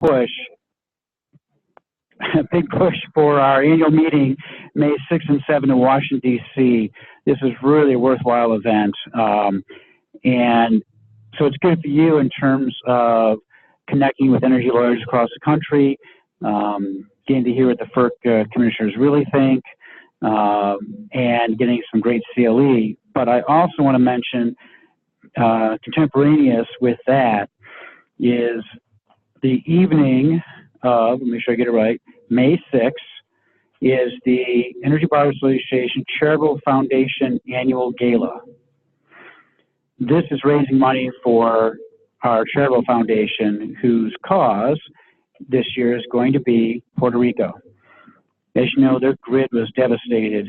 push, a big push for our annual meeting, May 6th and 7th in Washington, D.C. This is really a worthwhile event. And so it's good for you in terms of connecting with energy lawyers across the country, getting to hear what the FERC commissioners really think, and getting some great CLE. But I also want to mention, contemporaneous with that is the evening of, let me make sure I get it right, May 6th is the Energy Buyers Association Charitable Foundation Annual Gala. This is raising money for our charitable foundation, whose cause this year is going to be Puerto Rico. As you know, their grid was devastated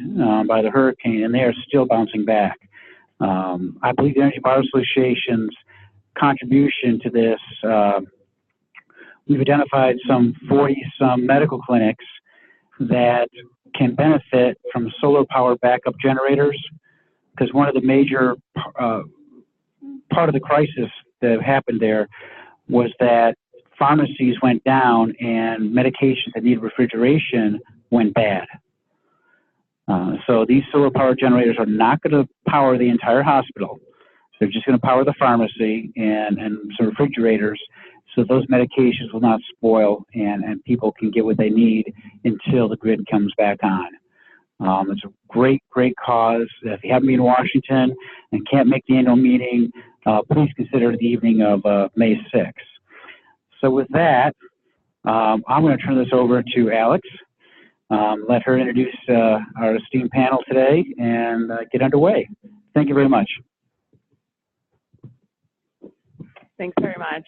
by the hurricane, and they are still bouncing back. I believe the Energy Buyers Association's contribution to this, we've identified some 40-some medical clinics that can benefit from solar power backup generators, because one of the major part of the crisis that happened there was that pharmacies went down and medications that need refrigeration went bad. So these solar power generators are not going to power the entire hospital. They're just going to power the pharmacy and some refrigerators, so those medications will not spoil and people can get what they need until the grid comes back on. It's a great, great cause. If you haven't been in Washington and can't make the annual meeting, please consider the evening of May 6th. So with that, I'm going to turn this over to Alex. Let her introduce our esteemed panel today and get underway. Thank you very much. Thanks very much.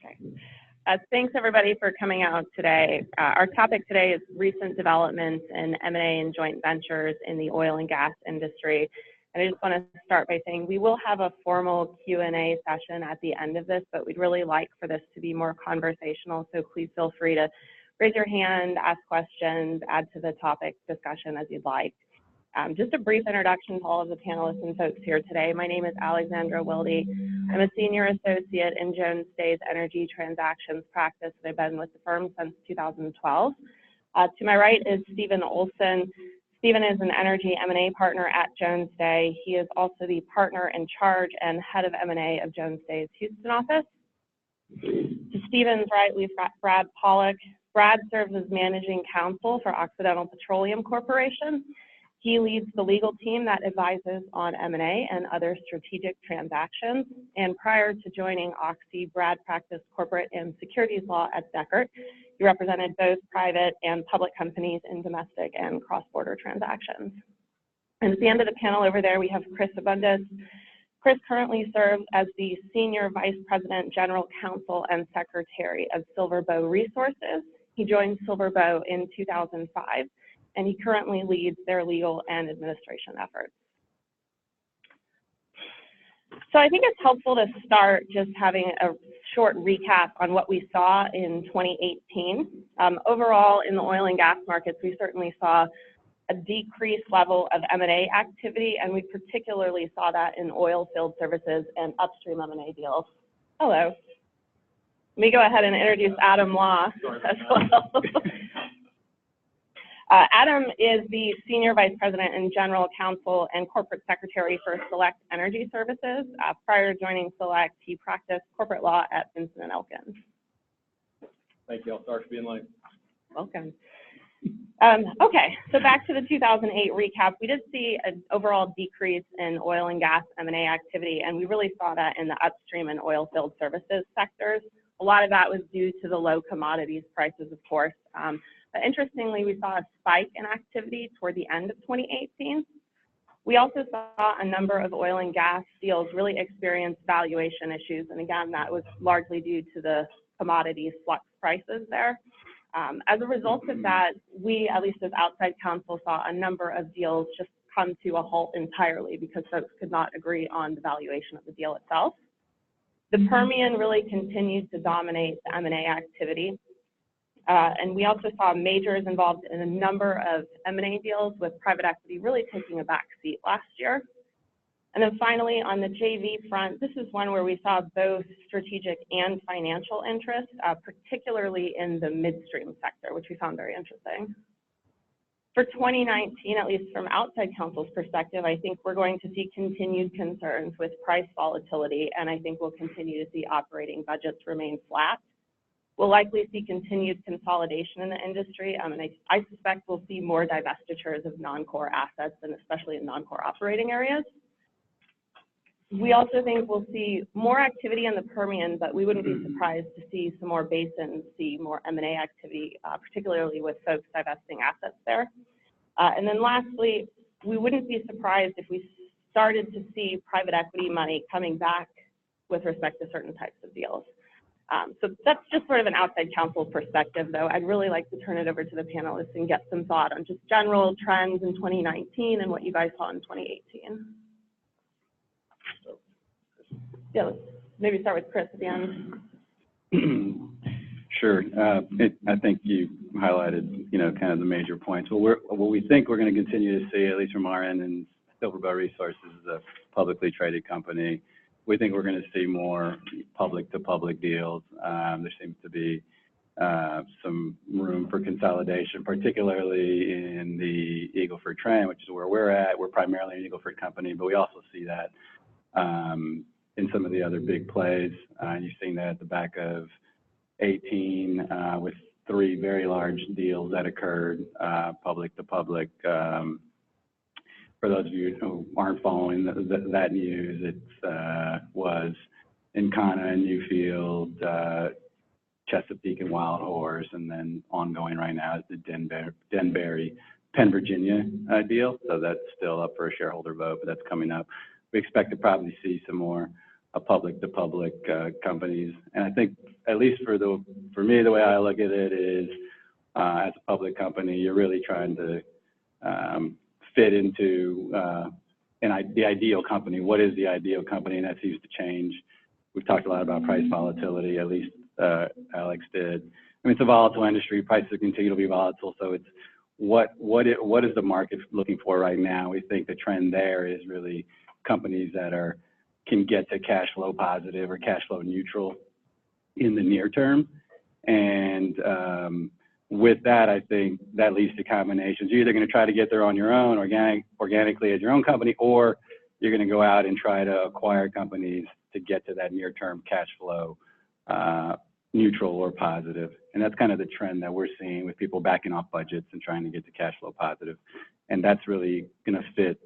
Okay. Thanks everybody for coming out today. Our topic today is recent developments in M&A and joint ventures in the oil and gas industry. And I just want to start by saying we will have a formal Q&A session at the end of this, but we'd really like for this to be more conversational. So please feel free to raise your hand, ask questions, add to the topic discussion as you'd like. Just a brief introduction to all of the panelists and folks here today. My name is Alexandra Wilde. I'm a senior associate in Jones Day's energy transactions practice, and I've been with the firm since 2012. To my right is Stephen Olson. Stephen is an energy M&A partner at Jones Day. He is also the partner in charge and head of M&A of Jones Day's Houston office. To Stephen's right, we've got Brad Pollock. Brad serves as managing counsel for Occidental Petroleum Corporation. He leads the legal team that advises on M&A and other strategic transactions. And prior to joining Oxy, Brad practiced corporate and securities law at Deckert. He represented both private and public companies in domestic and cross-border transactions. And at the end of the panel over there, we have Chris Abundis. Chris currently serves as the Senior Vice President, General Counsel, and Secretary of Silverbow Resources. He joined Silverbow in 2005. And he currently leads their legal and administration efforts. So I think it's helpful to start just having a short recap on what we saw in 2018. Overall, in the oil and gas markets, we certainly saw a decreased level of M&A activity, and we particularly saw that in oil field services and upstream M&A deals. Hello. Let me go ahead and introduce Adam Law as well. Adam is the Senior Vice President and General Counsel and Corporate Secretary for Select Energy Services. Prior to joining Select, he practiced corporate law at Vincent & Elkins. Thank you. I'll start being late. Welcome. Okay, so back to the 2008 recap. We did see an overall decrease in oil and gas M&A activity, and we really saw that in the upstream and oil field services sectors. A lot of that was due to the low commodities prices, of course. But interestingly, we saw a spike in activity toward the end of 2018. We also saw a number of oil and gas deals really experience valuation issues. And again, that was largely due to the commodities flux prices there. As a result of that, we, at least as outside counsel, saw a number of deals just come to a halt entirely because folks could not agree on the valuation of the deal itself. The Permian really continued to dominate the M&A activity. And we also saw majors involved in a number of M&A deals with private equity really taking a back seat last year. And then finally, on the JV front, this is one where we saw both strategic and financial interest, particularly in the midstream sector, which we found very interesting. For 2019, at least from outside counsel's perspective, I think we're going to see continued concerns with price volatility, and I think we'll continue to see operating budgets remain flat. We'll likely see continued consolidation in the industry, and I suspect we'll see more divestitures of non-core assets, and especially in non-core operating areas. We also think we'll see more activity in the Permian, but we wouldn't be surprised to see some more basins, see more M&A activity, particularly with folks divesting assets there. And then lastly, we wouldn't be surprised if we started to see private equity money coming back with respect to certain types of deals. So that's just sort of an outside counsel perspective, though. I'd really like to turn it over to the panelists and get some thought on just general trends in 2019 and what you guys saw in 2018. Yeah, let's maybe start with Chris at the end. Sure. I think you highlighted, kind of the major points. What we think we're going to continue to see, at least from our end, and Silverbow Resources is a publicly traded company. We think we're going to see more public-to-public deals. There seems to be some room for consolidation, particularly in the Eagle Ford Trend, which is where we're at. We're primarily an Eagle Ford company, but we also see that in some of the other big plays. You've seen that at the back of 18 with 3 very large deals that occurred, public to public. For those of you who aren't following that news, it was Encana and Newfield, Chesapeake and Wild Horse, and then ongoing right now is the Denbury, Penn, Virginia deal. So that's still up for a shareholder vote, but that's coming up. We expect to probably see some more public-to-public companies. And I think, at least for me, the way I look at it is, as a public company, you're really trying to fit into the ideal company. What is the ideal company? And that seems to change. We've talked a lot about price volatility, at least Alex did. I mean, it's a volatile industry. Prices continue to be volatile. So it's what is the market looking for right now? We think the trend there is really companies that can get to cash flow positive or cash flow neutral in the near term. And with that, I think that leads to combinations. You're either going to try to get there on your own, organically as your own company, or you're going to go out and try to acquire companies to get to that near-term cash flow neutral or positive. And that's kind of the trend that we're seeing with people backing off budgets and trying to get to cash flow positive. And that's really going to fit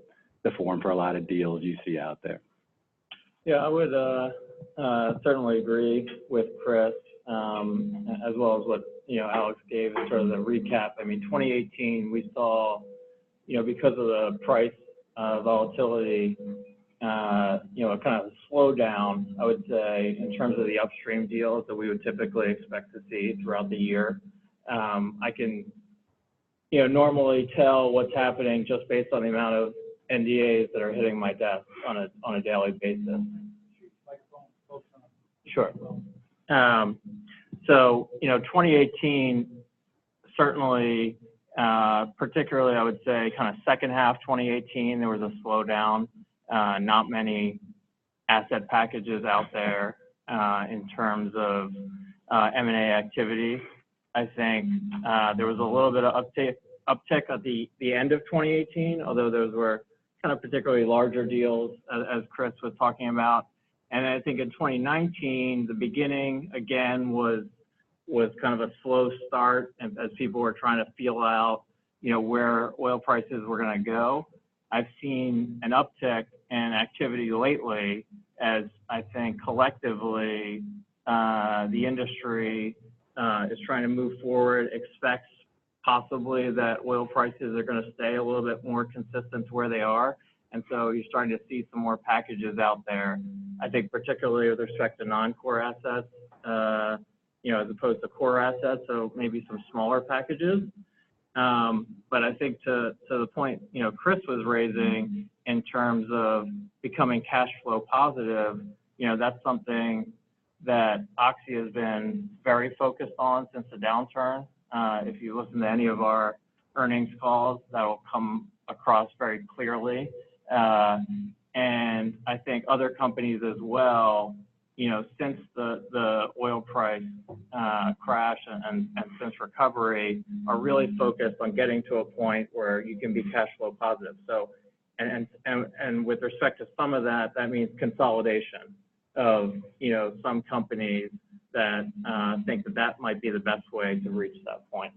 the form for a lot of deals you see out there. Yeah, I would certainly agree with Chris, as well as what Alex gave in sort of the recap. I mean, 2018 we saw, because of the price volatility, kind of a slowdown, I would say, in terms of the upstream deals that we would typically expect to see throughout the year. I can, normally tell what's happening just based on the amount of NDAs that are hitting my desk on a daily basis. Sure. So, 2018, certainly, particularly, I would say, kind of second half 2018, there was a slowdown. Not many asset packages out there in terms of M&A activity. I think there was a little bit of uptick at the end of 2018, although those were kind of particularly larger deals, as Chris was talking about. And I think in 2019, the beginning, again, was kind of a slow start as people were trying to feel out, where oil prices were going to go. I've seen an uptick in activity lately as I think collectively the industry is trying to move forward, expects possibly that oil prices are going to stay a little bit more consistent to where they are. And so you're starting to see some more packages out there. I think particularly with respect to non-core assets, as opposed to core assets, so maybe some smaller packages. But I think to the point, Chris was raising in terms of becoming cash flow positive, that's something that Oxy has been very focused on since the downturn. If you listen to any of our earnings calls, that will come across very clearly. And I think other companies as well, you know, since the oil price crash and since recovery, are really focused on getting to a point where you can be cash flow positive. So, and with respect to some of that, that means consolidation of, you know, some companies that think that that might be the best way to reach that point.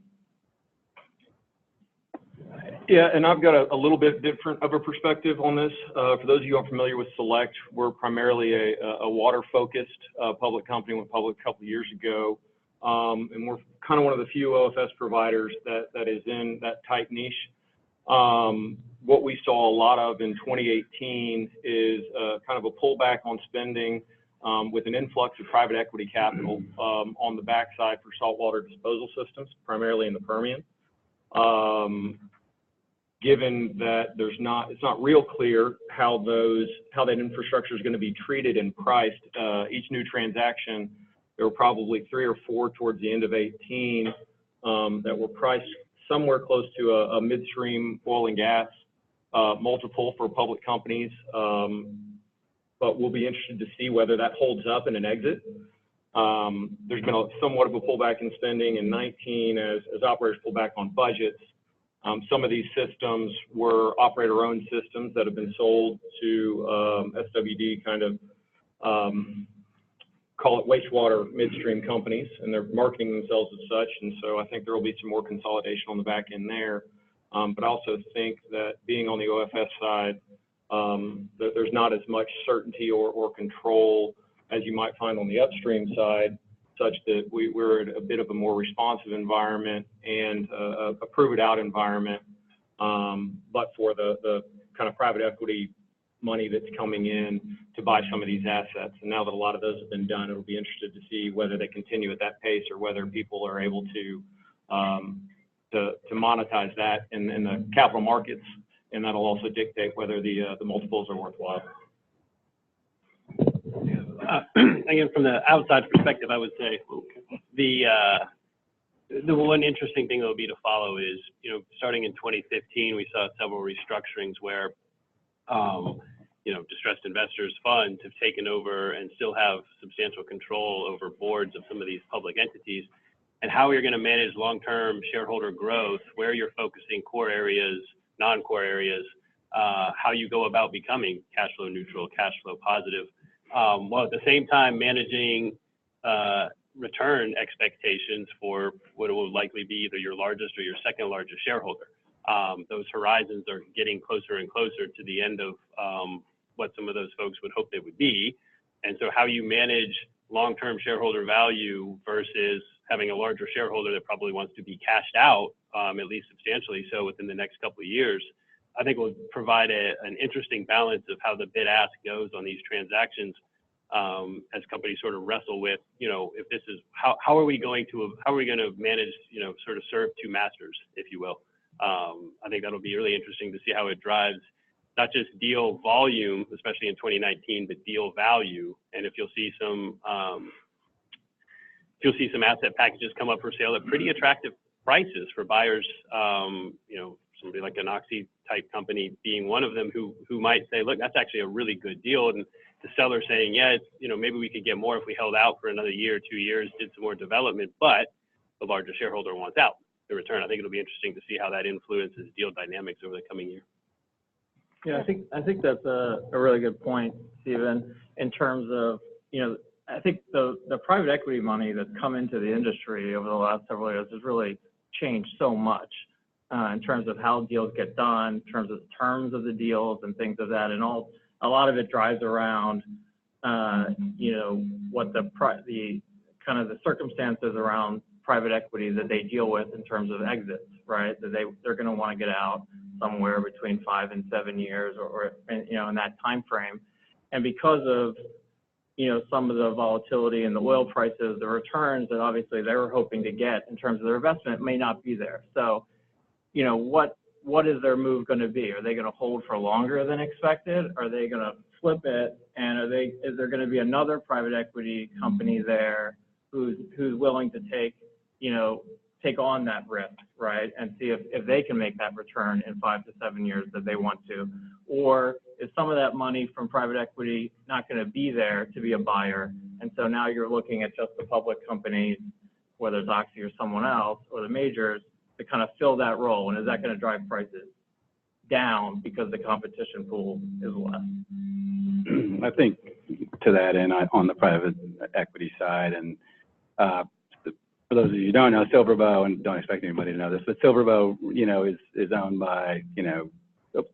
Yeah, and I've got a little bit different of a perspective on this. For those of you who are familiar with Select, we're primarily a water-focused public company, went public a couple of years ago, and we're kind of one of the few OFS providers that is in that tight niche. What we saw a lot of in 2018 is kind of a pullback on spending with an influx of private equity capital on the backside for saltwater disposal systems, primarily in the Permian. Given that it's not real clear how that infrastructure is going to be treated and priced. Each new transaction, there were probably 3 or 4 towards the end of 2018 that were priced somewhere close to a midstream oil and gas multiple for public companies. But we'll be interested to see whether that holds up in an exit. There's been somewhat of a pullback in spending in 2019 as operators pull back on budgets. Some of these systems were operator-owned systems that have been sold to SWD, kind of call it wastewater midstream companies, and they're marketing themselves as such. And so I think there will be some more consolidation on the back end there. But I also think that being on the OFS side, that there's not as much certainty or control as you might find on the upstream side, such that we're in a bit of a more responsive environment and a prove-it-out environment, but for the kind of private equity money that's coming in to buy some of these assets. And now that a lot of those have been done, it'll be interested to see whether they continue at that pace or whether people are able to monetize that in the capital markets, and that'll also dictate whether the multiples are worthwhile. Again, from the outside perspective, I would say the one interesting thing that will be to follow is, you know, starting in 2015, we saw several restructurings where, you know, distressed investors' funds have taken over and still have substantial control over boards of some of these public entities, and how you're going to manage long-term shareholder growth, where you're focusing core areas, non-core areas, how you go about becoming cash flow neutral, cash flow positive. While at the same time managing return expectations for what it will likely be either your largest or your second largest shareholder. Those horizons are getting closer and closer to the end of what some of those folks would hope they would be. And so how you manage long-term shareholder value versus having a larger shareholder that probably wants to be cashed out, at least substantially so within the next couple of years, I think will provide an interesting balance of how the bid-ask goes on these transactions as companies sort of wrestle with, you know, if this is, how are we going to manage, you know, sort of serve two masters, if you will. I think that'll be really interesting to see how it drives not just deal volume, especially in 2019, but deal value. And if you'll see some asset packages come up for sale at pretty attractive prices for buyers, you know, somebody like an Oxy type company being one of them who might say, look, that's actually a really good deal. And the seller saying, yeah, it's, you know, maybe we could get more if we held out for another year, 2 years, did some more development, but the larger shareholder wants out in return. I think it'll be interesting to see how that influences deal dynamics over the coming year. Yeah, I think that's a really good point, Stephen, in terms of, you know, I think the private equity money that's come into the industry over the last several years has really changed so much in terms of how deals get done, in terms of the terms of the deals and things of that, and a lot of it drives around, you know, what the kind of the circumstances around private equity that they deal with in terms of exits, right? That they're going to want to get out somewhere between 5 and 7 years, or you know, in that time frame. And because of, you know, some of the volatility in the oil prices, the returns that obviously they were hoping to get in terms of their investment may not be there. So, you know, what is their move going to be? Are they going to hold for longer than expected? Are they going to flip it? And is there going to be another private equity company there who's willing to take, you know, take on that risk, right? And see if they can make that return in 5 to 7 years that they want to. Or is some of that money from private equity not going to be there to be a buyer? And so now you're looking at just the public companies, whether it's Oxy or someone else, or the majors, to kind of fill that role. And is that going to drive prices down because the competition pool is less? I think to that end, on the private equity side, and for those of you who don't know, Silverbow, and don't expect anybody to know this, but Silverbow, is owned by,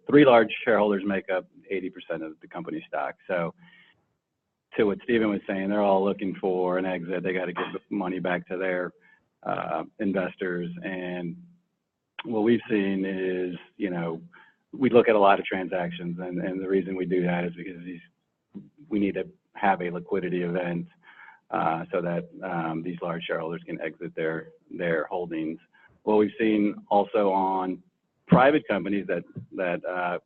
3 large shareholders make up 80% of the company stock. So to what Stephen was saying, they're all looking for an exit. They got to give money back to their investors. And what we've seen is, we look at a lot of transactions, and the reason we do that is because we need to have a liquidity event so that these large shareholders can exit their holdings. What we've seen also on private companies that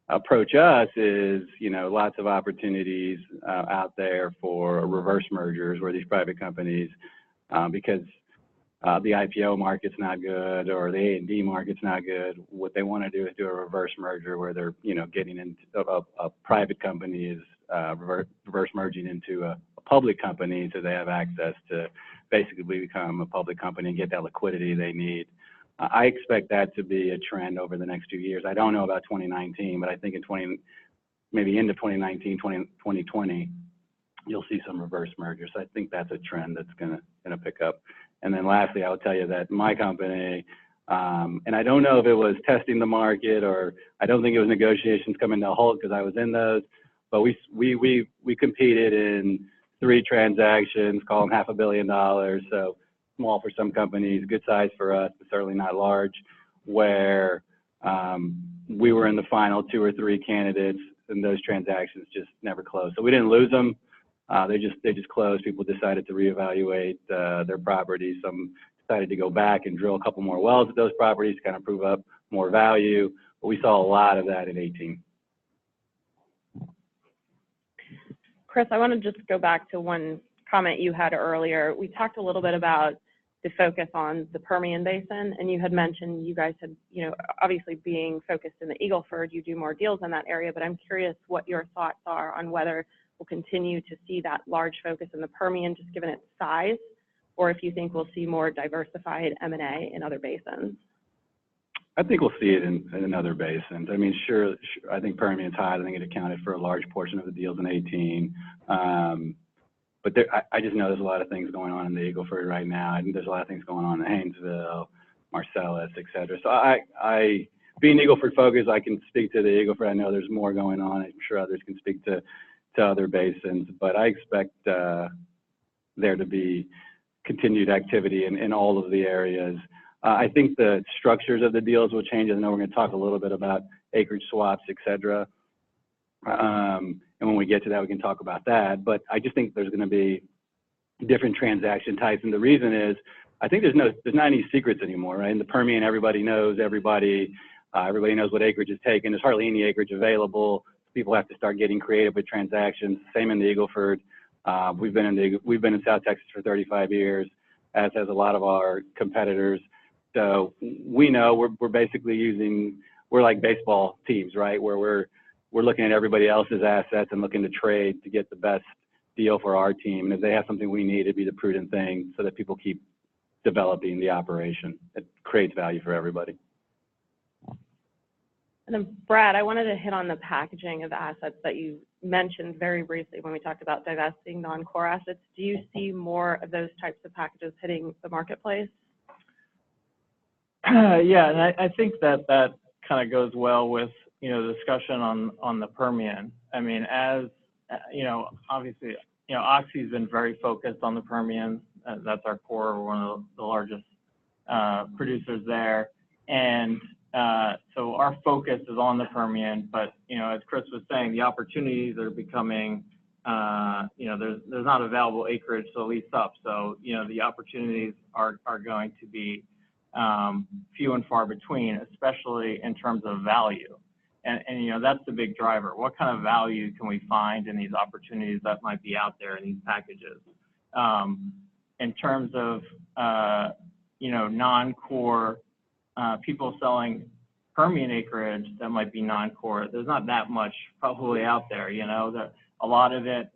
approach us is, lots of opportunities out there for reverse mergers where these private companies, because the IPO market's not good or the A&D market's not good, what they want to do is do a reverse merger where they're, getting into a private company is reverse merging into a public company, so they have access to basically become a public company and get that liquidity they need. I expect that to be a trend over the next 2 years. I don't know about 2019, but I think maybe into 2019, 2020, you'll see some reverse mergers. So I think that's a trend that's gonna pick up. And then lastly, I will tell you that my company, and I don't know if it was testing the market or I don't think it was negotiations coming to a halt because I was in those, but we competed in 3 transactions, call them $500 million. So small for some companies, good size for us, but certainly not large, where we were in the final 2 or 3 candidates, and those transactions just never closed. So we didn't lose them. They just closed. People decided to reevaluate their properties. Some decided to go back and drill a couple more wells at those properties to kind of prove up more value. But we saw a lot of that in 2018. Chris, I want to just go back to one comment you had earlier. We talked a little bit about the focus on the Permian Basin, and you had mentioned you guys had, obviously being focused in the Eagle Ford, you do more deals in that area, but I'm curious what your thoughts are on whether we'll continue to see that large focus in the Permian, just given its size, or if you think we'll see more diversified M&A in other basins. I think we'll see it in other basins. I mean, sure, I think Permian's high. I think it accounted for a large portion of the deals in 2018. But I just know there's a lot of things going on in the Eagle Ford right now. I think there's a lot of things going on in Haynesville, Marcellus, et cetera. So I being Eagle Ford focused, I can speak to the Eagle Ford. I know there's more going on. I'm sure others can speak to other basins, but I expect there to be continued activity in all of the areas. I think the structures of the deals will change. I know we're going to talk a little bit about acreage swaps, et cetera. And when we get to that, we can talk about that. But I just think there's going to be different transaction types. And the reason is, I think there's not any secrets anymore, right? In the Permian, everybody knows everybody. Everybody knows what acreage is taken. There's hardly any acreage available. People have to start getting creative with transactions. Same in the Eagle Ford. We've been in South Texas for 35 years, as has a lot of our competitors. So we know we're basically we're like baseball teams, right? Where we're looking at everybody else's assets and looking to trade to get the best deal for our team. And if they have something we need, it'd be the prudent thing so that people keep developing the operation. It creates value for everybody. And then, Brad, I wanted to hit on the packaging of assets that you mentioned very briefly when we talked about divesting non-core assets. Do you see more of those types of packages hitting the marketplace? Yeah, and I think that kind of goes well with, the discussion on the Permian. I mean, as, obviously, Oxy's been very focused on the Permian. That's our core. We're one of the largest producers there. And so our focus is on the Permian, but, as Chris was saying, the opportunities are becoming, there's not available acreage to lease up. So, the opportunities are going to be few and far between, especially in terms of value. And that's the big driver. What kind of value can we find in these opportunities that might be out there in these packages? In terms of, non-core people selling Permian acreage that might be non-core. There's not that much probably out there, that a lot of it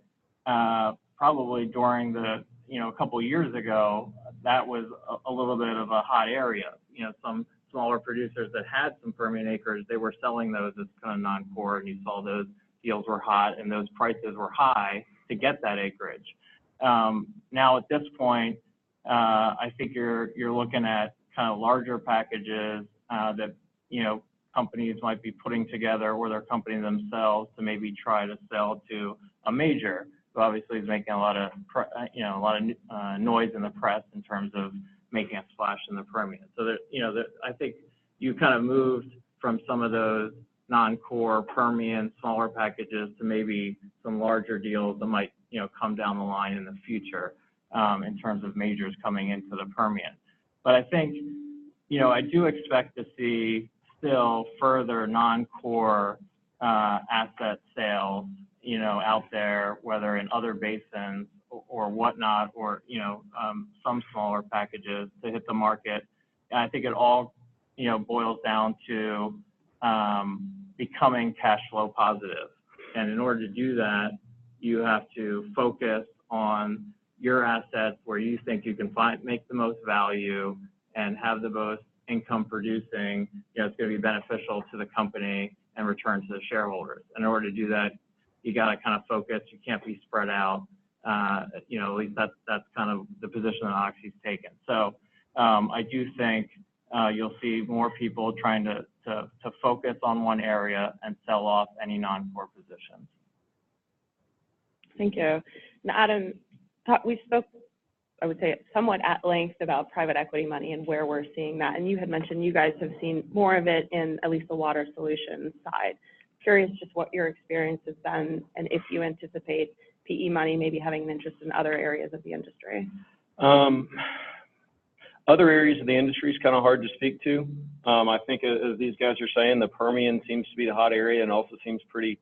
probably during the, a couple of years ago, that was a little bit of a hot area. Some smaller producers that had some Permian acreage, they were selling those as kind of non-core, and you saw those deals were hot and those prices were high to get that acreage. Now at this point, I think you're looking at kind of larger packages that companies might be putting together, or their company themselves, to maybe try to sell to a major who obviously is making a lot of noise in the press in terms of making a splash in the Permian. So I think you kind of moved from some of those non-core Permian smaller packages to maybe some larger deals that might come down the line in the future in terms of majors coming into the Permian. But I think I do expect to see still further non-core asset sales out there, whether in other basins or whatnot, or some smaller packages to hit the market. And I think it all boils down to becoming cash flow positive. And in order to do that, you have to focus on your assets where you think you can make the most value and have the most income producing. It's going to be beneficial to the company and return to the shareholders. And in order to do that, you got to kind of focus. You can't be spread out. At least that's kind of the position that Oxy's taken. So I do think you'll see more people trying to focus on one area and sell off any non-core positions. Thank you. Now, Adam, we spoke, I would say, somewhat at length about private equity money and where we're seeing that. And you had mentioned you guys have seen more of it in at least the water solutions side. Curious just what your experience has been and if you anticipate PE money maybe having an interest in other areas of the industry. Other areas of the industry is kind of hard to speak to. I think as these guys are saying, the Permian seems to be the hot area and also seems pretty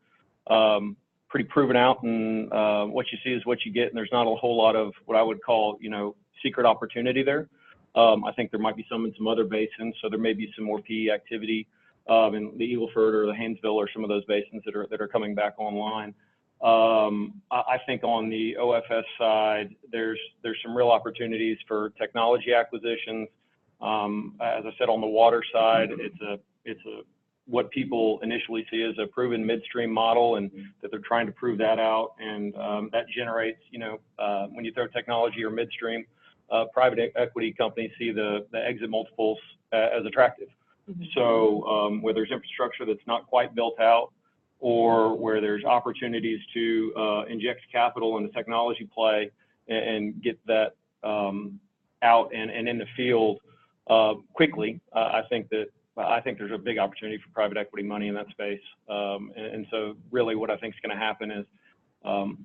proven out, and what you see is what you get, and there's not a whole lot of what I would call, secret opportunity there. I think there might be some in some other basins, so there may be some more PE activity in the Eagle Ford or the Haynesville or some of those basins that are coming back online. I think on the OFS side, there's some real opportunities for technology acquisitions. As I said, on the water side, it's what people initially see as a proven midstream model, and that they're trying to prove that out. And that generates, when you throw technology or midstream, private equity companies see the exit multiples as attractive. Mm-hmm. So where there's infrastructure that's not quite built out, or where there's opportunities to inject capital in the technology play and get that out and in the field quickly, I think there's a big opportunity for private equity money in that space. And so really what I think is going to happen is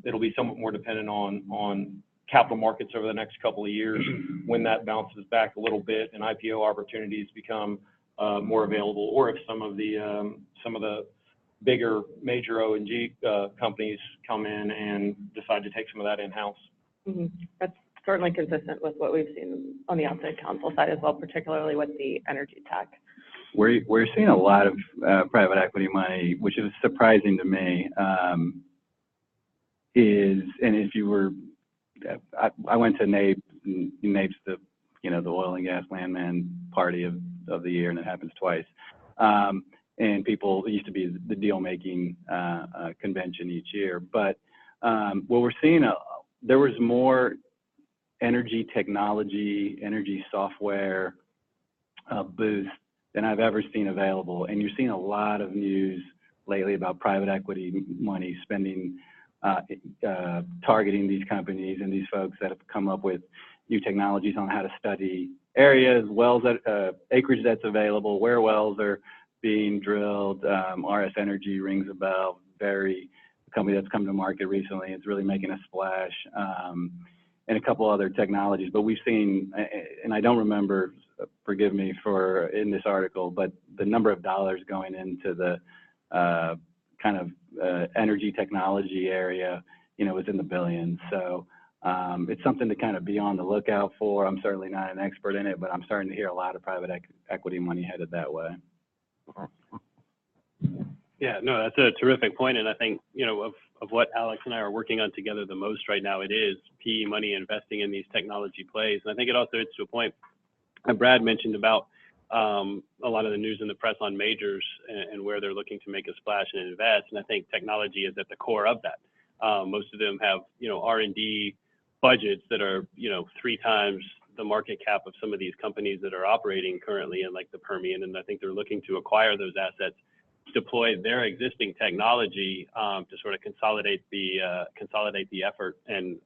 it'll be somewhat more dependent on capital markets over the next couple of years when that bounces back a little bit and IPO opportunities become more available, or if some of the bigger major O&G companies come in and decide to take some of that in-house. Mm-hmm. That's certainly consistent with what we've seen on the outside counsel side as well, particularly with the energy tech. We're seeing a lot of private equity money, which is surprising to me. And if you were, I went to NAPE. NAPE's the oil and gas landman party of the year, and it happens twice. And it used to be the deal-making convention each year. But what we're seeing, there was more energy technology, energy software booth than I've ever seen available. And you're seeing a lot of news lately about private equity money spending, targeting these companies and these folks that have come up with new technologies on how to study areas, wells, acreage that's available, where wells are being drilled. RS Energy rings a bell. A company that's come to market recently. It's really making a splash, and a couple other technologies. But we've seen, and I don't remember, forgive me for in this article, but the number of dollars going into the kind of energy technology area, was in the billions. So It's something to kind of be on the lookout for. I'm certainly not an expert in it, but I'm starting to hear a lot of private equity money headed that way. Yeah, no, that's a terrific point. And I think, of what Alex and I are working on together the most right now, it is PE money investing in these technology plays. And I think it also hits to a point that Brad mentioned about a lot of the news in the press on majors and where they're looking to make a splash and invest. And I think technology is at the core of that. Most of them have, R&D budgets that are, 3 times the market cap of some of these companies that are operating currently in like the Permian. And I think they're looking to acquire those assets, deploy their existing technology to sort of consolidate the effort, and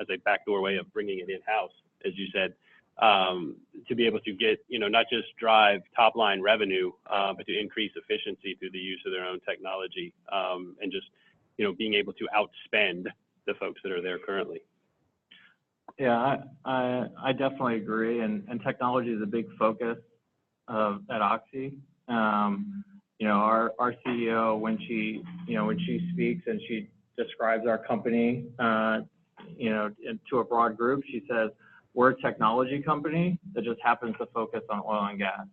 as a backdoor way of bringing it in-house, as you said, to be able to get, not just drive top line revenue, but to increase efficiency through the use of their own technology, and just, being able to outspend the folks that are there currently. Yeah, I definitely agree, and technology is a big focus at Oxy. Our CEO, when she speaks and she describes our company, to a broad group, she says, we're a technology company that just happens to focus on oil and gas.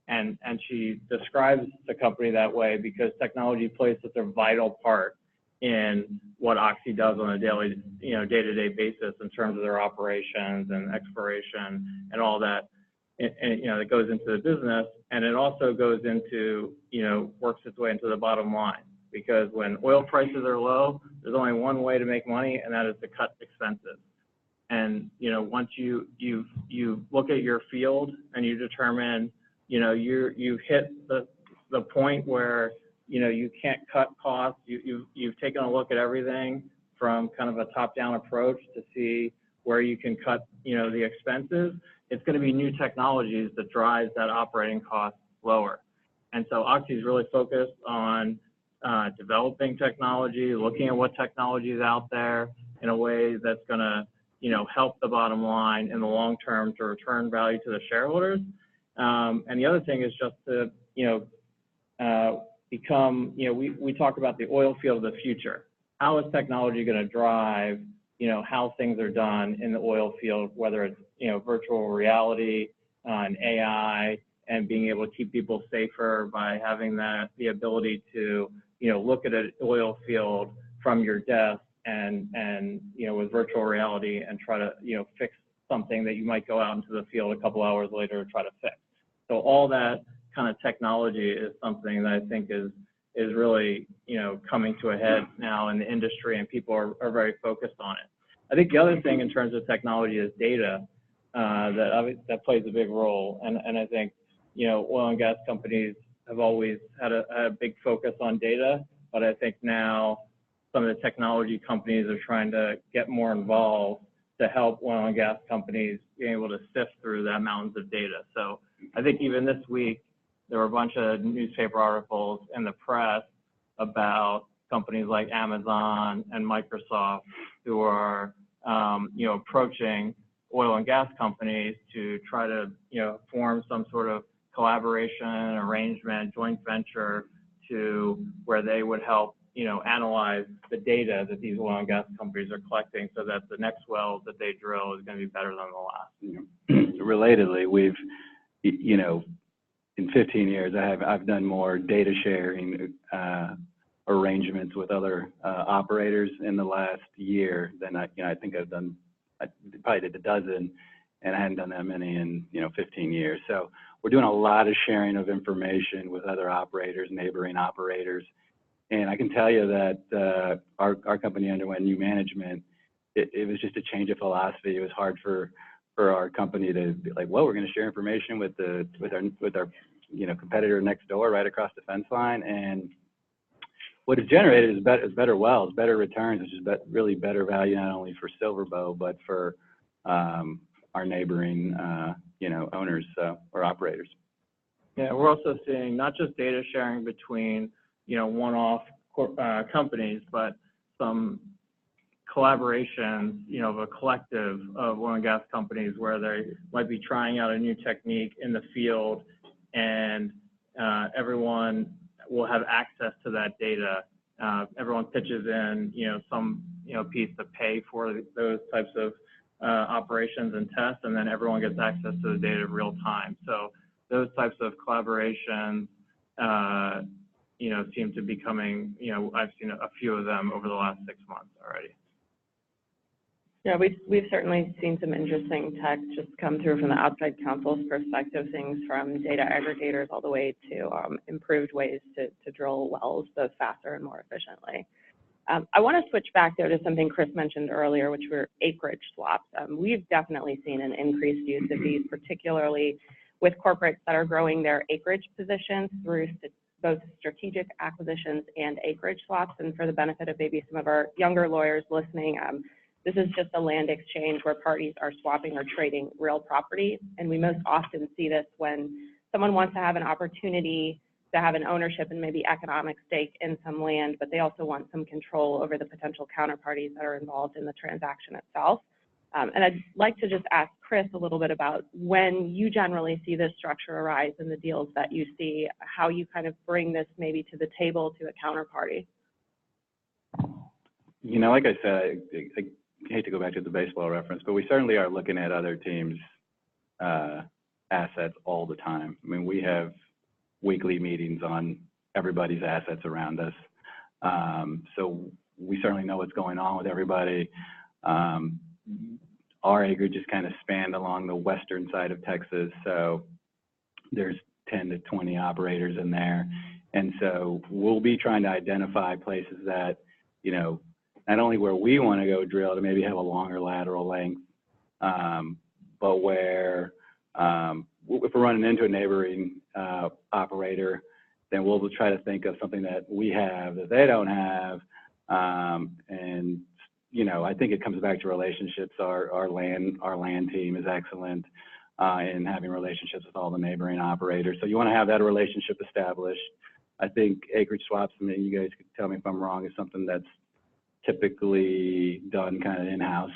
And she describes the company that way because technology plays such a vital part in what Oxy does on a daily, day-to-day basis in terms of their operations and exploration and all that. It goes into the business, and it also goes into, works its way into the bottom line. Because when oil prices are low, there's only one way to make money, and that is to cut expenses. And, once you look at your field and you determine, you hit the point where, you can't cut costs, you've taken a look at everything from kind of a top-down approach to see where you can cut, the expenses. It's going to be new technologies that drives that operating cost lower. And so Oxy is really focused on developing technology, looking at what technology is out there in a way that's going to, help the bottom line in the long term to return value to the shareholders. And the other thing is just to, become, we talk about the oil field of the future. How is technology going to drive, how things are done in the oil field, whether it's, virtual reality and AI, and being able to keep people safer by having the ability to, look at an oil field from your desk and with virtual reality and try to, fix something that you might go out into the field a couple hours later to try to fix. So all that kind of technology is something that I think is really, coming to a head now in the industry, and people are very focused on it. I think the other thing in terms of technology is data, that plays a big role. And I think, oil and gas companies have always had a big focus on data, but I think now some of the technology companies are trying to get more involved to help oil and gas companies be able to sift through that mountains of data. So I think even this week, there were a bunch of newspaper articles in the press about companies like Amazon and Microsoft who are, approaching oil and gas companies to try to, form some sort of collaboration, arrangement, joint venture to where they would help, analyze the data that these oil and gas companies are collecting so that the next well that they drill is going to be better than the last. Relatedly, we've, in 15 years, I've done more data sharing arrangements with other operators in the last year than I think I've done. I probably did a dozen, and I hadn't done that many in 15 years. So we're doing a lot of sharing of information with other operators, neighboring operators, and I can tell you that our company underwent new management. It was just a change of philosophy. It was hard for our company to be like, well, we're going to share information with our competitor next door right across the fence line, and what it's generated is better wells, better returns, which is really better value not only for SilverBow but for our neighboring owners or operators. Yeah, we're also seeing not just data sharing between one-off companies, but some collaboration, of a collective of oil and gas companies where they might be trying out a new technique in the field, and everyone will have access to that data. Everyone pitches in, some piece to pay for those types of operations and tests, and then everyone gets access to the data real time. So those types of collaborations, seem to be coming. I've seen a few of them over the last 6 months already. Yeah, we've certainly seen some interesting tech just come through from the outside counsel's perspective, things from data aggregators all the way to improved ways to drill wells both faster and more efficiently. I want to switch back there to something Chris mentioned earlier, which were acreage swaps. We've definitely seen an increased use of these, particularly with corporates that are growing their acreage positions through both strategic acquisitions and acreage swaps. And for the benefit of maybe some of our younger lawyers listening, this is just a land exchange where parties are swapping or trading real property. And we most often see this when someone wants to have an opportunity to have an ownership and maybe economic stake in some land, but they also want some control over the potential counterparties that are involved in the transaction itself. And I'd like to just ask Chris a little bit about when you generally see this structure arise in the deals that you see, how you kind of bring this maybe to the table to a counterparty. Like I said, I hate to go back to the baseball reference, but we certainly are looking at other teams' assets all the time. I mean, we have weekly meetings on everybody's assets around us. So we certainly know what's going on with everybody. Our acreage is kind of spanned along the western side of Texas, so there's 10 to 20 operators in there. And so we'll be trying to identify places that, not only where we want to go drill to maybe have a longer lateral length, but where if we're running into a neighboring operator, then we'll try to think of something that we have that they don't have. And I think it comes back to relationships. Our land team is excellent in having relationships with all the neighboring operators. So you want to have that relationship established. I think acreage swaps, I mean, you guys could tell me if I'm wrong, is something that's typically done kind of in-house,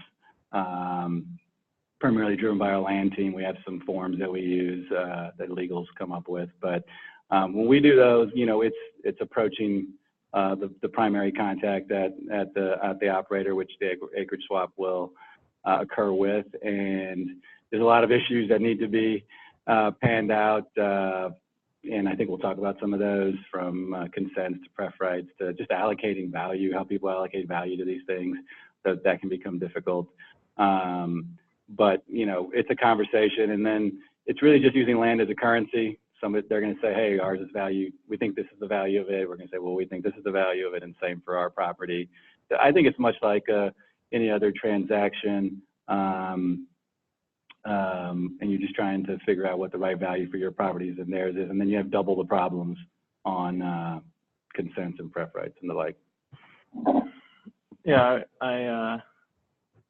primarily driven by our land team. We have some forms that we use that legals come up with. But when we do those, it's approaching the primary contact at the operator, which the acreage swap will occur with. And there's a lot of issues that need to be panned out. And I think we'll talk about some of those, from consents to pref rights to just allocating value, how people allocate value to these things. That can become difficult. But, it's a conversation. And then it's really just using land as a currency. They're going to say, hey, ours is value. We think this is the value of it. We're going to say, well, we think this is the value of it, and same for our property. I think it's much like any other transaction, and you're just trying to figure out what the right value for your properties and theirs is, and then you have double the problems on consents and pref rights and the like. Yeah, I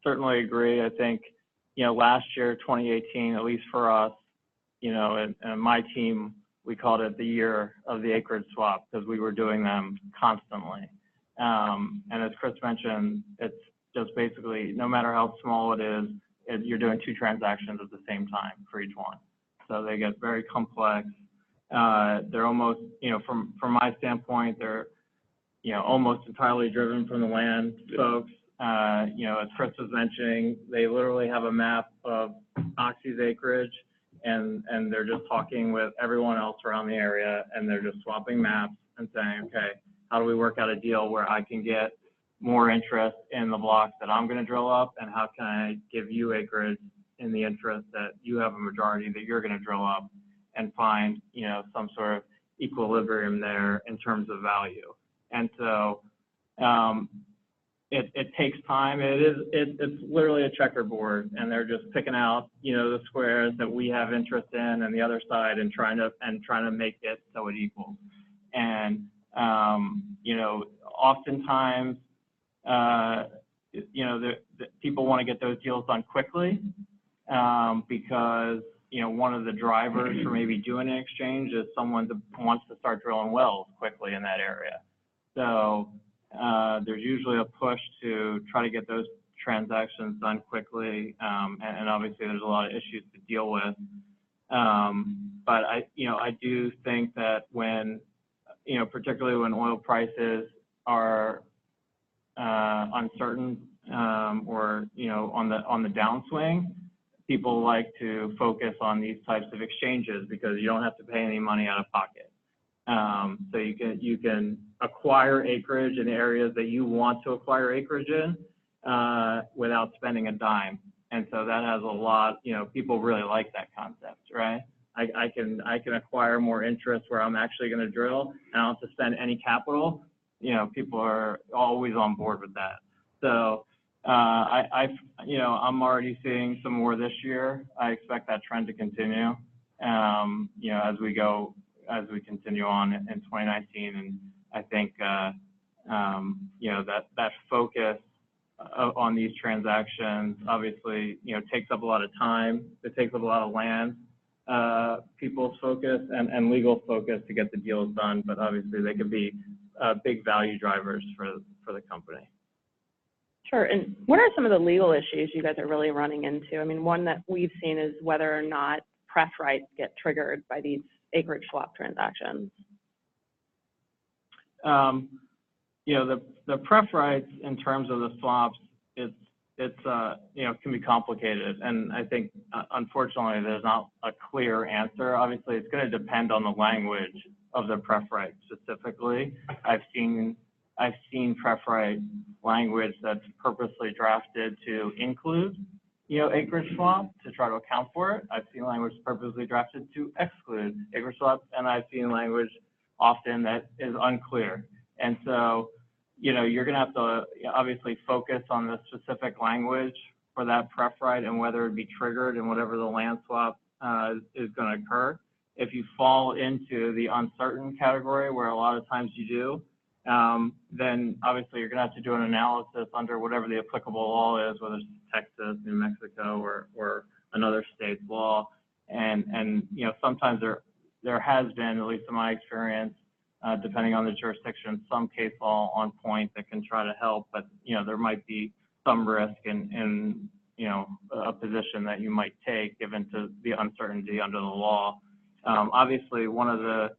certainly agree. I think, last year, 2018, at least for us, and my team, we called it the year of the acreage swap because we were doing them constantly. And as Chris mentioned, it's just basically, no matter how small it is, you're doing 2 transactions at the same time for each one. So they get very complex. They're almost, from my standpoint, they're, almost entirely driven from the land folks. As Chris was mentioning, they literally have a map of Oxy's acreage, and they're just talking with everyone else around the area, and they're just swapping maps and saying, okay, how do we work out a deal where I can get more interest in the blocks that I'm going to drill up, and how can I give you acreage in the interest that you have a majority that you're going to drill up, and find, some sort of equilibrium there in terms of value. And so it takes time. It's literally a checkerboard, and they're just picking out, the squares that we have interest in and the other side, and trying to make it so it equals. And oftentimes, the people want to get those deals done quickly, because one of the drivers for maybe doing an exchange is someone that wants to start drilling wells quickly in that area. So there's usually a push to try to get those transactions done quickly, and obviously there's a lot of issues to deal with. But I do think that when, particularly when oil prices are uncertain or on the downswing, people like to focus on these types of exchanges because you don't have to pay any money out of pocket. So you can acquire acreage in areas that you want to acquire acreage in without spending a dime. And so that has a lot, people really like that concept, right? I can acquire more interest where I'm actually going to drill and I don't have to spend any capital. People are always on board with that. So I'm already seeing some more this year. I expect that trend to continue, as we continue on in 2019. And I think, that focus on these transactions obviously, takes up a lot of time. It takes up a lot of land, people's focus and legal focus to get the deals done. But obviously they could be big value drivers for the company. Sure. And what are some of the legal issues you guys are really running into? I mean, one that we've seen is whether or not pref rights get triggered by these acreage swap transactions. The pref rights in terms of the swaps, it's can be complicated. And I think, unfortunately, there's not a clear answer. Obviously, it's going to depend on the language of the pref right specifically. I've seen pref right language that's purposely drafted to include, acreage swap to try to account for it. I've seen language purposely drafted to exclude acreage swap, and I've seen language often that is unclear. And so, you're going to have to obviously focus on the specific language for that pref right and whether it be triggered in whatever the land swap is going to occur. If you fall into the uncertain category, where a lot of times you do, then obviously you're going to have to do an analysis under whatever the applicable law is, whether it's Texas, New Mexico, or another state's law. And sometimes there has been, at least in my experience, depending on the jurisdiction, some case law on point that can try to help, but there might be some risk in a position that you might take given to the uncertainty under the law. Obviously, one of the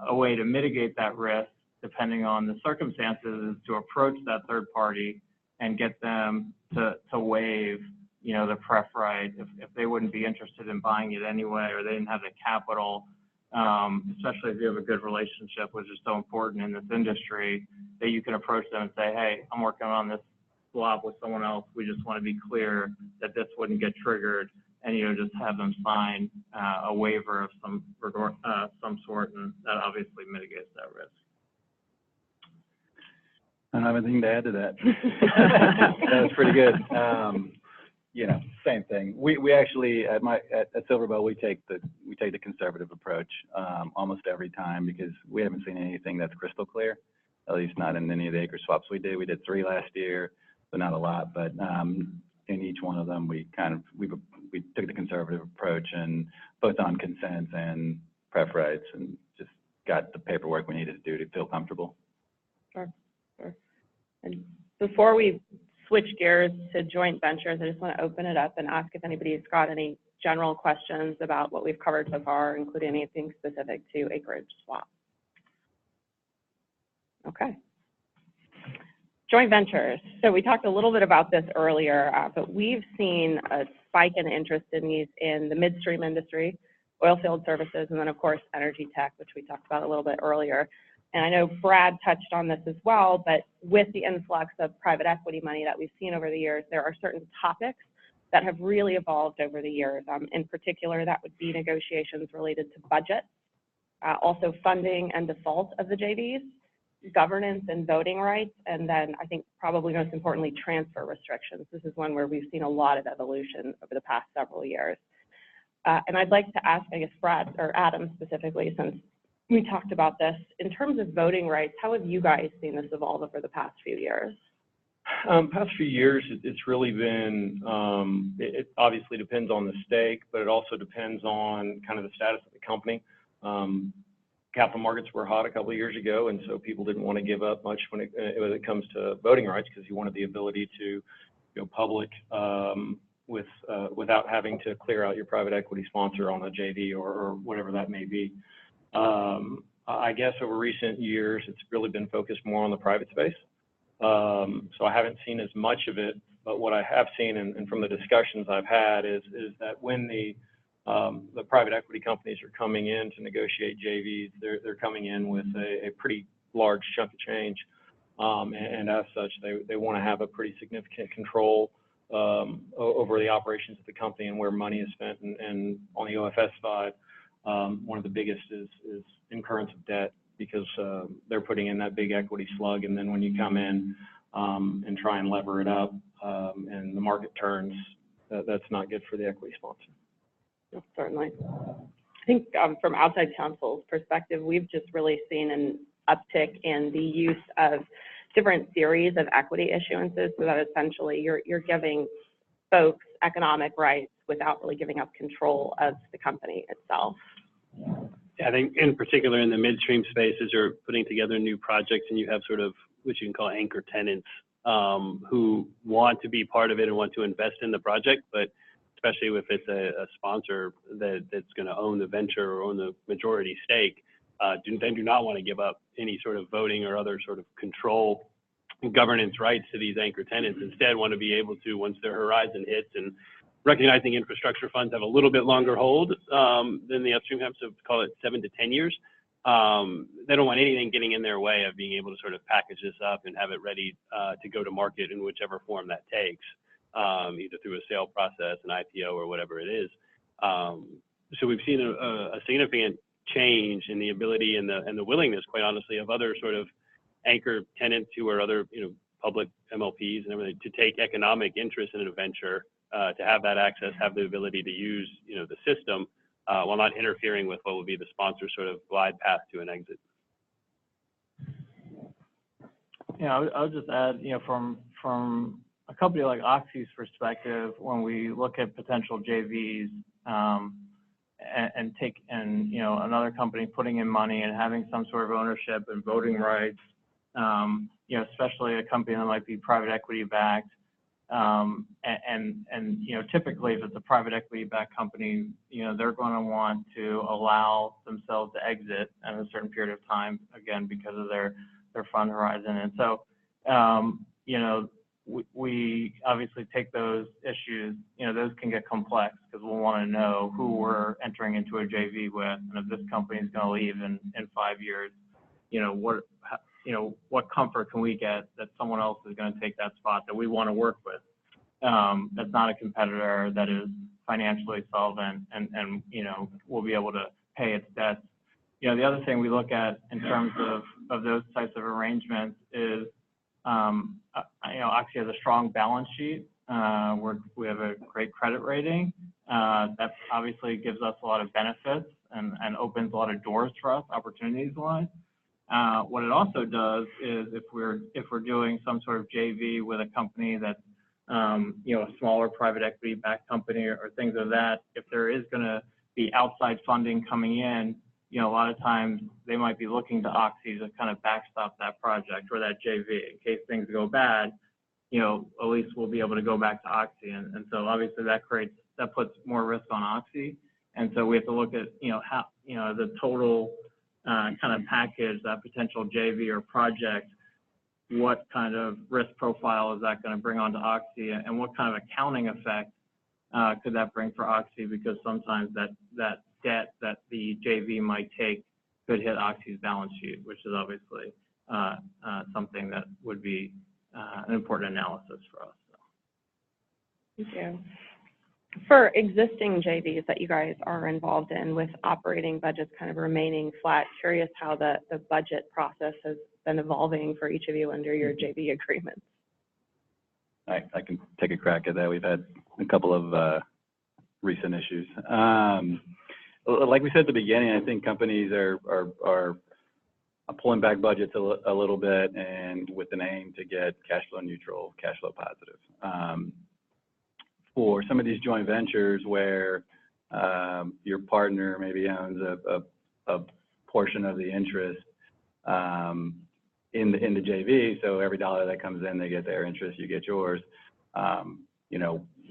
a way to mitigate that risk, depending on the circumstances, is to approach that third party and get them to waive, the pref right if they wouldn't be interested in buying it anyway, or they didn't have the capital. Especially if you have a good relationship, which is so important in this industry, that you can approach them and say, hey, I'm working on this swap with someone else. We just want to be clear that this wouldn't get triggered, and just have them sign a waiver of some sort, and that obviously mitigates that risk. I don't have anything to add to that. That was pretty good. Same thing. We actually at Silverbow we take the conservative approach almost every time, because we haven't seen anything that's crystal clear, at least not in any of the acre swaps we did. We did 3 last year, so not a lot, but in each one of them we took the conservative approach, and both on consents and pref rights, and just got the paperwork we needed to do to feel comfortable. Sure. And before we switch gears to joint ventures, I just want to open it up and ask if anybody's got any general questions about what we've covered so far, including anything specific to acreage swap. Okay. Joint ventures. So we talked a little bit about this earlier, but we've seen a spike in interest in these in the midstream industry, oil field services, and then of course energy tech, which we talked about a little bit earlier. And I know Brad touched on this as well, but with the influx of private equity money that we've seen over the years, there are certain topics that have really evolved over the years. In particular, that would be negotiations related to budget, also funding and default of the JVs, governance and voting rights, and then I think probably most importantly, transfer restrictions. This is one where we've seen a lot of evolution over the past several years. And I'd like to ask, I guess, Brad or Adam specifically, since we talked about this, in terms of voting rights, how have you guys seen this evolve over the past few years? Past few years, it's really been, it obviously depends on the stake, but it also depends on kind of the status of the company. Capital markets were hot a couple of years ago, and so people didn't want to give up much when it comes to voting rights, because you wanted the ability to go public without having to clear out your private equity sponsor on a JV or whatever that may be. I guess over recent years, it's really been focused more on the private space. So I haven't seen as much of it, but what I have seen and from the discussions I've had is that when the private equity companies are coming in to negotiate JVs, they're coming in with a pretty large chunk of change. And as such, they want to have a pretty significant control over the operations of the company and where money is spent. And on the OFS side, one of the biggest is incurrence of debt, because they're putting in that big equity slug. And then when you come in and try and lever it up and the market turns, that's not good for the equity sponsor. Yes, certainly. I think from outside counsel's perspective, we've just really seen an uptick in the use of different series of equity issuances, so that essentially you're giving folks economic rights without really giving up control of the company itself. I think in particular in the midstream space, as you're putting together new projects and you have sort of what you can call anchor tenants who want to be part of it and want to invest in the project, but especially if it's a sponsor that's going to own the venture or own the majority stake, they do not want to give up any sort of voting or other sort of control and governance rights to these anchor tenants. Instead, want to be able to, once their horizon hits, and recognizing infrastructure funds have a little bit longer hold than the upstream have, so call it 7 to 10 years. They don't want anything getting in their way of being able to sort of package this up and have it ready to go to market in whichever form that takes, either through a sale process, an IPO, or whatever it is. So we've seen a significant change in the ability and the willingness, quite honestly, of other sort of anchor tenants who are other, public MLPs and everything, to take economic interest in a venture, to have that access, have the ability to use, the system, while not interfering with what would be the sponsor's sort of glide path to an exit. Yeah, I would just add, from a company like Oxy's perspective, when we look at potential JVs, and another company putting in money and having some sort of ownership and voting rights, especially a company that might be private equity backed, typically if it's a private equity backed company, they're going to want to allow themselves to exit in a certain period of time, again, because of their fund horizon. And so, we obviously take those issues, those can get complex, because we'll want to know who we're entering into a JV with, and if this company is going to leave in 5 years, what comfort can we get that someone else is going to take that spot that we want to work with, that's not a competitor, that is financially solvent, and will be able to pay its debts. The other thing we look at in terms of those types of arrangements is, Oxy has a strong balance sheet. We have a great credit rating. That obviously gives us a lot of benefits and opens a lot of doors for us, opportunities-wise. What it also does is if we're doing some sort of JV with a company that's a smaller private equity backed company or things of that, if there is going to be outside funding coming in, a lot of times they might be looking to Oxy to kind of backstop that project or that JV in case things go bad. At least we'll be able to go back to Oxy, and so obviously that puts more risk on Oxy, and so we have to look at how the total kind of package, that potential JV or project, what kind of risk profile is that going to bring onto Oxy, and what kind of accounting effect could that bring for Oxy, because sometimes that debt that the JV might take could hit Oxy's balance sheet, which is obviously something that would be an important analysis for us. Thank you. For existing JVs that you guys are involved in with operating budgets kind of remaining flat, curious how the budget process has been evolving for each of you under your JV agreements. I can take a crack at that. We've had a couple of recent issues. Like we said at the beginning, I think companies are pulling back budgets a little bit, and with an aim to get cash flow neutral, cash flow positive. For some of these joint ventures where your partner maybe owns a portion of the interest in the JV, so every dollar that comes in, they get their interest, you get yours.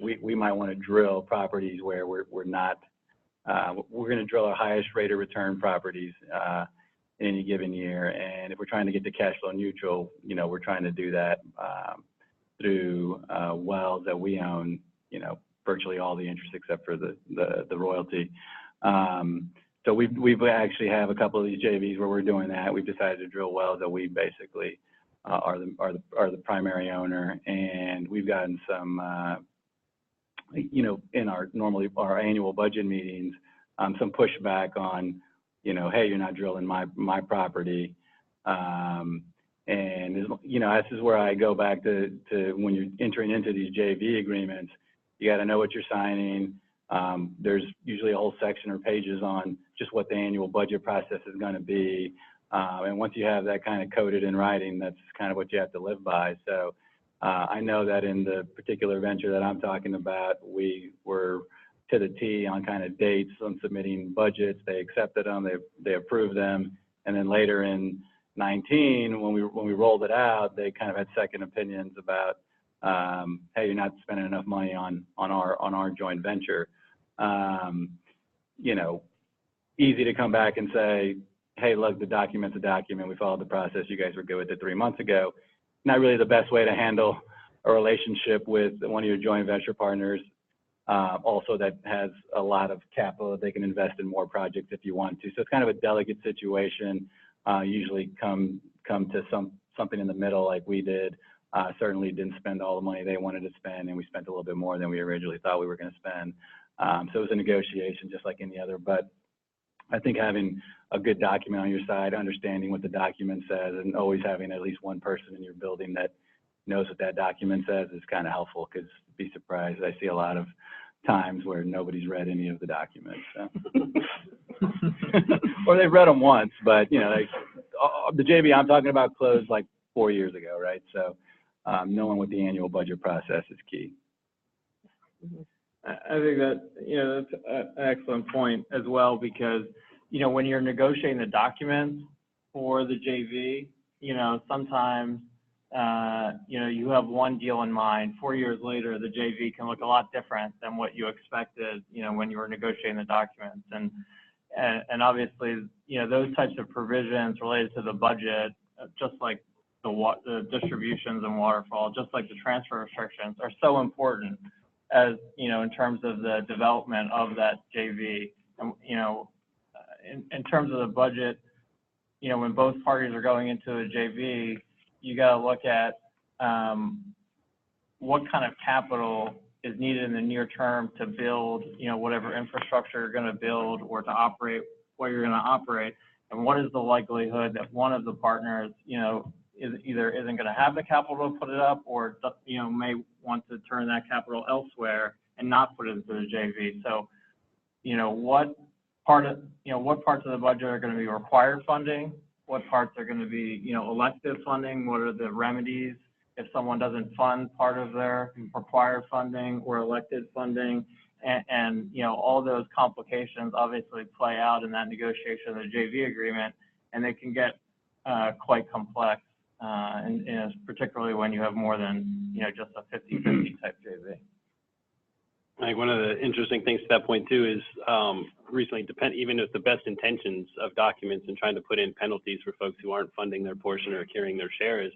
We might want to drill properties where we're not. We're going to drill our highest rate of return properties in any given year. And if we're trying to get to cash flow neutral, we're trying to do that through wells that we own, virtually all the interest except for the royalty. So we've actually have a couple of these JVs where we're doing that. We've decided to drill wells that we basically are the primary owner, and we've gotten some, in our annual budget meetings, some pushback on, hey, you're not drilling my property. And this is where I go back to when you're entering into these JV agreements, you got to know what you're signing. There's usually a whole section or pages on just what the annual budget process is going to be. And once you have that kind of coded in writing, that's kind of what you have to live by. So I know that in the particular venture that I'm talking about, we were to the T on kind of dates on submitting budgets. They accepted them, they approved them. And then later in 19, when we rolled it out, they kind of had second opinions about, hey, you're not spending enough money on our joint venture. Easy to come back and say, hey, look, the document's a document. We followed the process. You guys were good with it 3 months ago. Not really the best way to handle a relationship with one of your joint venture partners. Also, that has a lot of capital that they can invest in more projects if you want to. So it's kind of a delicate situation. Usually come to something in the middle like we did. Certainly didn't spend all the money they wanted to spend, and we spent a little bit more than we originally thought we were going to spend. So it was a negotiation just like any other. But I think having a good document on your side, understanding what the document says, and always having at least one person in your building that knows what that document says is kind of helpful, because be surprised. I see a lot of times where nobody's read any of the documents. So. Or they've read them once, but, the JV I'm talking about closed like 4 years ago, right? So knowing what the annual budget process is key. I think that, that's an excellent point as well, because, when you're negotiating the documents for the JV, sometimes, you have one deal in mind. 4 years later, the JV can look a lot different than what you expected, when you were negotiating the documents. And obviously, those types of provisions related to the budget, just like the distributions and waterfall, just like the transfer restrictions, are so important as, in terms of the development of that JV. And, in terms of the budget, when both parties are going into a JV, you got to look at what kind of capital is needed in the near term to build, whatever infrastructure you're going to build, or to operate what you're going to operate, and what is the likelihood that one of the partners, isn't going to have the capital to put it up, or may want to turn that capital elsewhere and not put it into the JV. So, what parts of the budget are going to be required funding? What parts are going to be, elective funding? What are the remedies if someone doesn't fund part of their required funding or elected funding? And all those complications obviously play out in that negotiation of the JV agreement, and they can get quite complex, and particularly when you have more than, just a 50-50 type JV. I think one of the interesting things to that point too is recently, even with the best intentions of documents and trying to put in penalties for folks who aren't funding their portion or carrying their shares,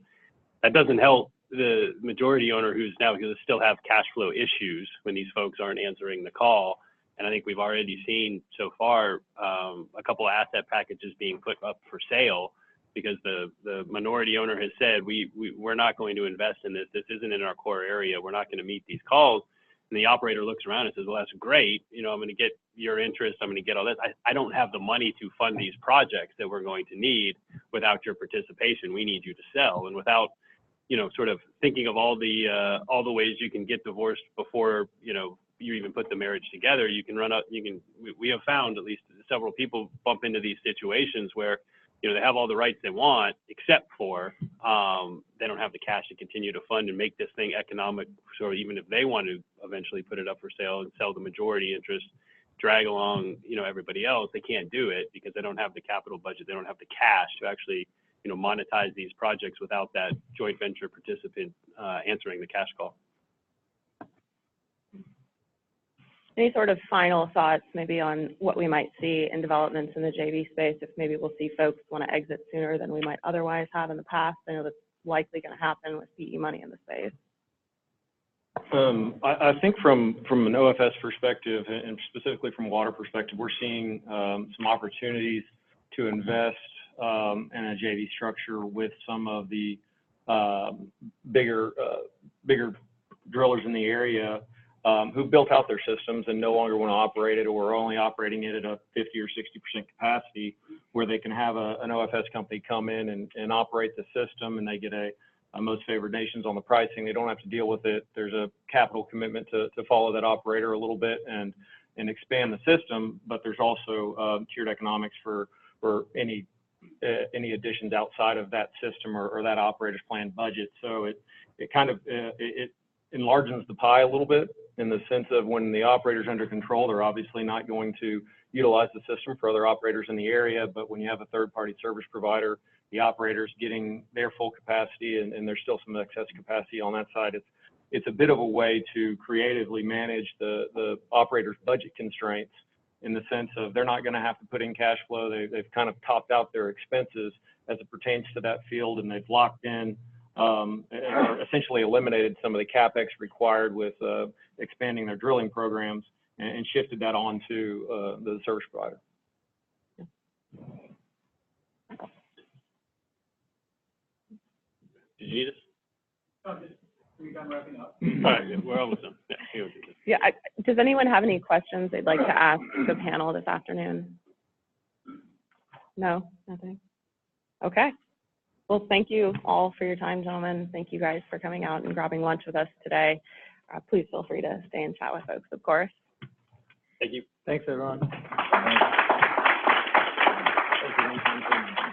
that doesn't help the majority owner who's now going to still have cash flow issues when these folks aren't answering the call. And I think we've already seen so far a couple of asset packages being put up for sale because the minority owner has said, we're not going to invest in this. This isn't in our core area. We're not going to meet these calls. And the operator looks around and says, well, that's great. I'm going to get your interest. I'm going to get all this. I don't have the money to fund these projects that we're going to need without your participation. We need you to sell. And without, sort of thinking of all the ways you can get divorced before, you even put the marriage together, we have found at least several people bump into these situations where, they have all the rights they want, except for they don't have the cash to continue to fund and make this thing economic. So even if they want to eventually put it up for sale and sell the majority interest, drag along, everybody else, they can't do it because they don't have the capital budget. They don't have the cash to actually, monetize these projects without that joint venture participant answering the cash call. Any sort of final thoughts maybe on what we might see in developments in the JV space, if maybe we'll see folks want to exit sooner than we might otherwise have in the past? I know that's likely going to happen with PE money in the space. I think from an OFS perspective, and specifically from a water perspective, we're seeing some opportunities to invest in a JV structure with some of the bigger drillers in the area who built out their systems and no longer want to operate it, or are only operating it at a 50 or 60% capacity, where they can have an OFS company come in and operate the system, and they get a most favored nations on the pricing. They don't have to deal with it. There's a capital commitment to follow that operator a little bit and expand the system, but there's also tiered economics for any additions outside of that system or that operator's planned budget. So it kind of it enlarges the pie a little bit, in the sense of when the operator's under control, they're obviously not going to utilize the system for other operators in the area. But when you have a third-party service provider, the operator's getting their full capacity, and there's still some excess capacity on that side. It's a bit of a way to creatively manage the operator's budget constraints, in the sense of they're not going to have to put in cash flow. They've kind of topped out their expenses as it pertains to that field, and they've locked in, essentially eliminated some of the CapEx required with expanding their drilling programs, and shifted that on to the service provider. Did you need us? Oh, we're done wrapping up. All right, we're almost done. Yeah, does anyone have any questions they'd like to ask the panel this afternoon? No, nothing? Okay. Well, thank you all for your time, gentlemen. Thank you guys for coming out and grabbing lunch with us today. Please feel free to stay and chat with folks, of course. Thank you. Thanks, everyone. Thank you.